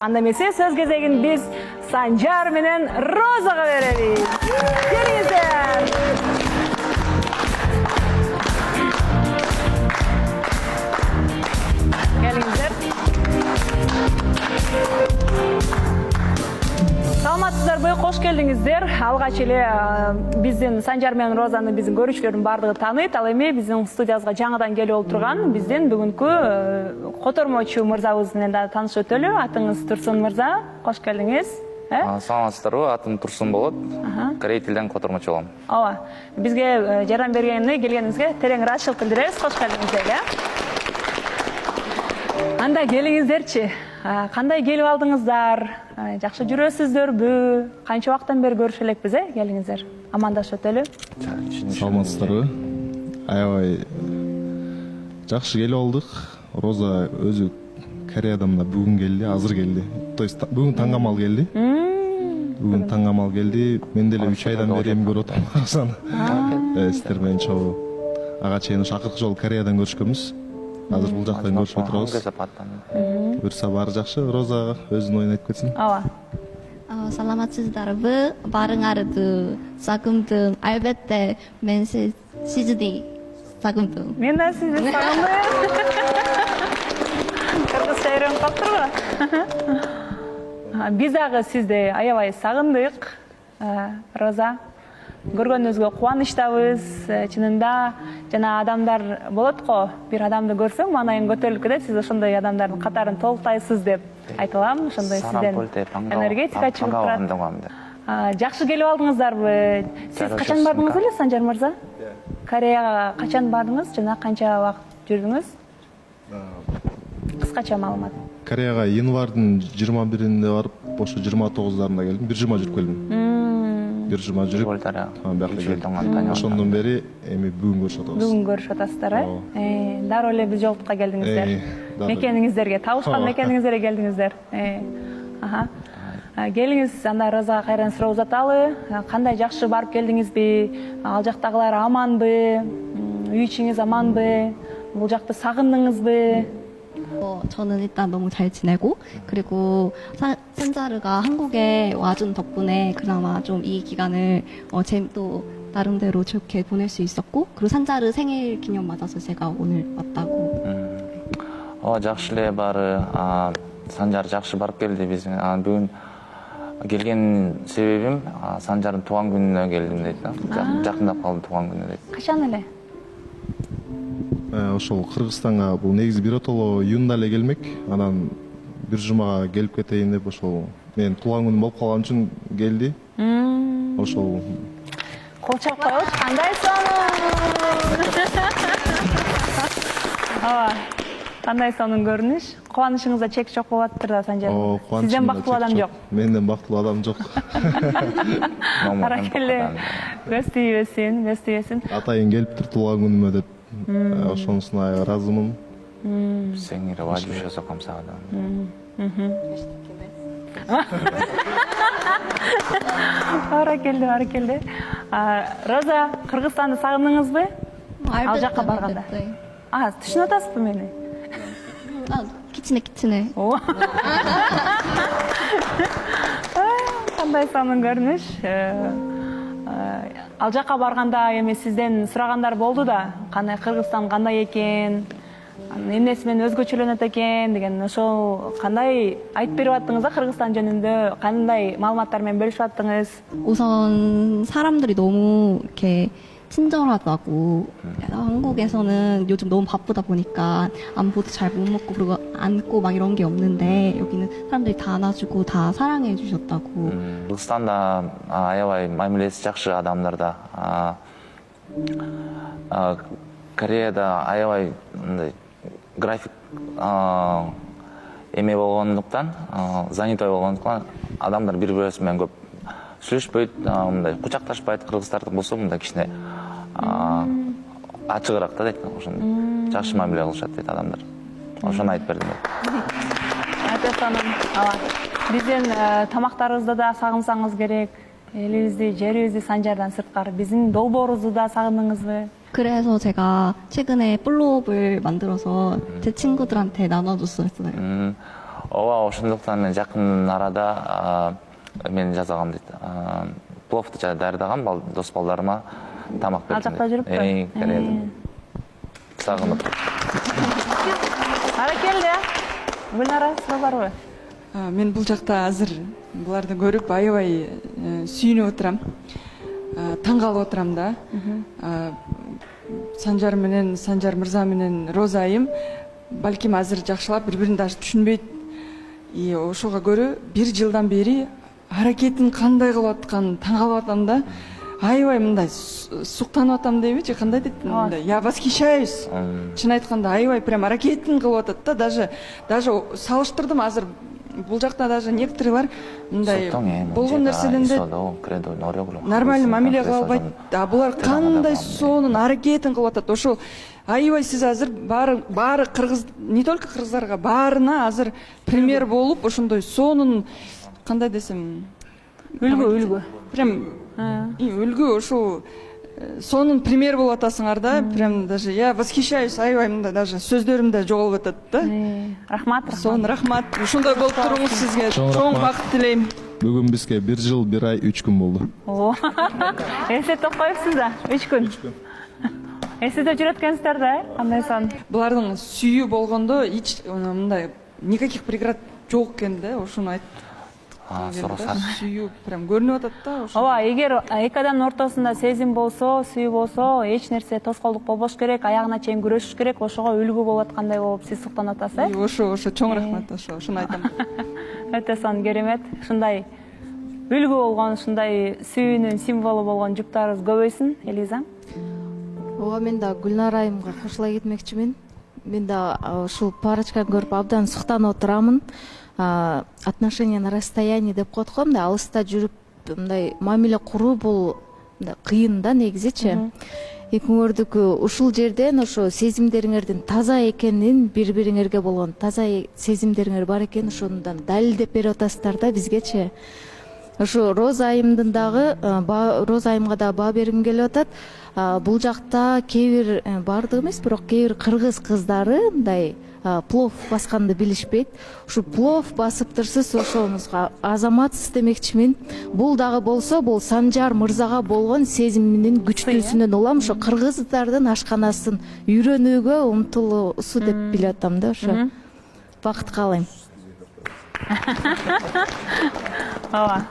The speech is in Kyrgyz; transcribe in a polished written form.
Анда эмесе сөз кезегин биз Санжар менен Розага беребиз. Келиңиздер. Келиңиздер. Саламатсыздарбы, кош келдиңиздер. Алгач эле биздин Санжар менен Розаны биздин көрүүчүлөрдүн бардыгы тааныйт. Ал эми биздин студиябызга жаңыдан келип олтурган биздин бүгүнкү котормочу мырзабыз менен да таанышып өтөлү. Атыңыз Турсун мырза, кош келдиңиз. Саламатсыздарбы, атым Турсун болот. Корей тилден котормочу болом. Ооба. Бизге жардам келгениңизге терең ыраазычылык билдиребиз. Кош келдиңиздер. Анда келиңиздерчи. Кандай келип алдыңыздар? Жакшы жүрөсүздөрбү? Канча убакыттан бери көрүшө элекпиз, келиңиздер. Амандашып өтөлү. Саламатсыздарбы? Аябай жакшы келип алдык. Роза өзү Кореядан бүгүн келди, азыр келди. То есть бүгүн таңгамал келди. Бүгүн таңгамал келди. Мен деле 3 айдан бери эми көрүп атам Розаны. Сиздер менен чогуу ага чейин акыркы жолу Кореядан көрүшкөнбүз. Азыр бул жактан көрүшүп отурабыз. Буюрса баары жакшы. Роза өзүнүн оюн айтып кетсин. Ооба. Саламатсыздарбы? Баарыңарды сагындым. Албетте мен сизди сагындым. Мен да сизди сагындым. Кыргызча үйрөнүп калыптырбы? Биз дагы сизди аябай сагындык. Роза. Көргөнүбүзгө кубанычтабыз. Чынында жана адамдар болот го, бир адамды көрсөң маанайың көтөрүлүп кетет, сиз ошондой адамдардын катарын толуктайсыз деп айта алам. Ошондой сизден энергетика чыгып турат. Жакшы келип алдыңыздарбы? Сиз качан бардыңыз эле, Санжар мырза? Кореяга качан бардыңыз жана канча убакыт жүрдүңүз? Кыскача маалымат. Кореяга январдын 21-inde барып, ошо 29-дарында келдим. Бир жума жүрүп келдим. Бир жума жүрүп, ошондон бери эми бүгүн көрүшүп атабыз. Бүгүн көрүшүп атасыздар, дароо эле биз жолтукка келдиңиздер. Мекениңиздерге, табышкан мекениңиздерге келдиңиздер. Келиңиз, анда Розага кайрадан суроо узаталы. Кандай жакшы барып келдиңизби? Ал жактагылар аманбы? Үй ичиңиз аманбы? Бул жакты сагындыңызбы? 저는 일단 너무 잘 지내고 그리고 산자르가 한국에 와준 덕분에 그나마 좀 이 기간을 또 나름대로 좋게 보낼 수 있었고 그리고 산자르 생일 기념 맞아서 제가 오늘 왔다고. Жакшы эле баары. Санжар жакшы барып келди биздин. Бүгүн келген себебим Санжардын тууган күнүнө келдим дейт. Жакындап калды тууган күнү дейт. Качан эле? Ошол Кыргызстанга бул негизи биротоло июнда эле келмек. Анан бир жумага келип кетейин деп ошол менин туулган күнүм болуп калган үчүн келди. Ошол кол чалып коелучу. Кандайсың? Кандай сонун көрүнүш? Кубанычыңызда чек жок болуп атыптыр да, Санжар. Сизден бактылуу адам жок. Менден бактылуу адам жок. Аракеле көз тийбесин, көз тийбесин. Атайын келиптир туулган күнүмө деп. Ошонусуна ыраазымын. Сеңире важуша камсаада. Аракелде. Роза, Кыргызстанды сагындыңызбы? Ал жакка барганда. Түшүнүп атасызбы мени? 키치네. Кандай сонун көрүнүш. Ал жакка барганда эми сизден сурагандар болду да, кандай Кыргызстан кандай экен, эмнеси менен өзгөчөлөнөт экен деген, ошол кандай айтып берип аттыңыз да Кыргызстан жөнүндө, кандай маалыматтар менен бөлүшүп аттыңыз? 우선 사람들이 너무 이렇게 친절하다고. 한국에서는 요즘 너무 바쁘다 보니까 안부도 잘 못 먹고 그리고 안고 막 이런 게 없는데 여기는 사람들이 다 안아주고 다 사랑해 주셨다고. Кыргызстанда аябай мамилеси жакшы адамдарда. Кореяда аябай мындай график эме болгондуктан, занятой болгондуктан адамдар бири-бири менен көп сүйлөшпөйт, мындай кучакташпайт. Кыргыздардык болсо мындай кичине ачыгыраак да дейт. Ошондо жакшы мамиле кылышат дейт адамдар. Ошону айтып бердим. Биздин тамактарыбызды да сагынсаңыз керек. Элибизди, жерибизди Санжардан сырткары биздин долбоорубузду да сагындыңызбы? 그래서 제가 최근에 플로업을 만들어서 제 친구들한테 나눠줬어요. ооба, ошондуктан мен жакын арада мен жасагам дейт. Пловду даярдагам, дос балдарыма тамак бердим. Ал жакта жүрүптү. Кореяда. Сагынып. Аракелде. Гүлнара, сиз барбы? Мен бул жакта азыр буларды көрүп аябай сүйүнүп отурам. Таң калып отурам да. Санжар мырза менен Роза айым балким азыр жакшылап бири-бирин даже түшүнбөйт. И ошого көрө 1 жылдан бери аракетин кандай кылып атканын таң калып атам да. Аябай мындай суктанып атам дейби же кандай дейт мындай. Я восхищаюсь. Чын айтканда аябай прям аракетин кылып атат да. Даже салыштырдым азыр. Бул жакта даже некоторыйлар мындай болгон нерседен де нормально мамиле кыла албайт. А булар кандай сонун аракетин кылып атат. Ошол аябай сиз азыр баары кыргыз, не только кыргыздарга, баарына азыр пример болуп, ошондой сонун кандай десем, Үлгү. Прям үлгү ошол сонун пример болуп атасыңар да. Прям даже я восхищаюсь, аябай мындай даже сөздөрүм да жоголуп атат да. Рахмат. Сонун рахмат. Ушундай болуп туруңуз, сизге Чоң чоң рахмат. бакыт тилейм. Бүгүн бизге 1 жыл 1 ай 3 күн болду. Эсептеп коюпсуз да, 3 күн. Эсептеп жүрөт экенсиздер да, кандай сан? Булардын сүйүү болгондо эч мындай никаких преград жок экен да, ошону айт. Сүйүү прям көрүнүп атат да ошо. Ооба, эгер эки адамдын ортосунда сезим болсо, сүйүү болсо, эч нерсе тоскоолдук болбош керек, аягына чейин күрөшүш керек, ошого үлгү болуп аткандай болуп сиз суктанып атасыз, Ошо чоң рахмат, ошону айтам. Өтө сонун, керемет. Ушундай үлгү болгон, ушундай сүйүүнүн символу болгон жуптарыбыз көбөйсүн, Элиза. Ооба, мен да Гүлнара айымга кошула кетмекчимин. Мен да ушул парочканы көрүп абдан суктанып отурамын. Отношения на расстоянии деп коет го, мындай алыста жүрүп мындай мамиле куруу бул кыйын да негизичи. Экөөңөрдүкү ушул жерден ошо сезимдериңердин таза экенин, бири-бириңерге болгон таза сезимдериңер бар экенин ошондон далилдеп берип атасыздар да бизгечи. Ошо Роза айымдын дагы Роза айымга да баа бергим келип атат. Бул жакта кээ бир баардыгы эмес, бирок кээ бир кыргыз кыздары мындай плов басканды билишпейт. Ушу плов басып турсуз ошоңузга азаматсыз демекчимин. Бул дагы болсо, бул Санжар мырзага болгон сезиминин күчтүүсүнөн улам ошо кыргыздардын ашканасын үйрөнүүгө умтулуусу деп билип атам да ошо. Бакыт каалайм. Ооба,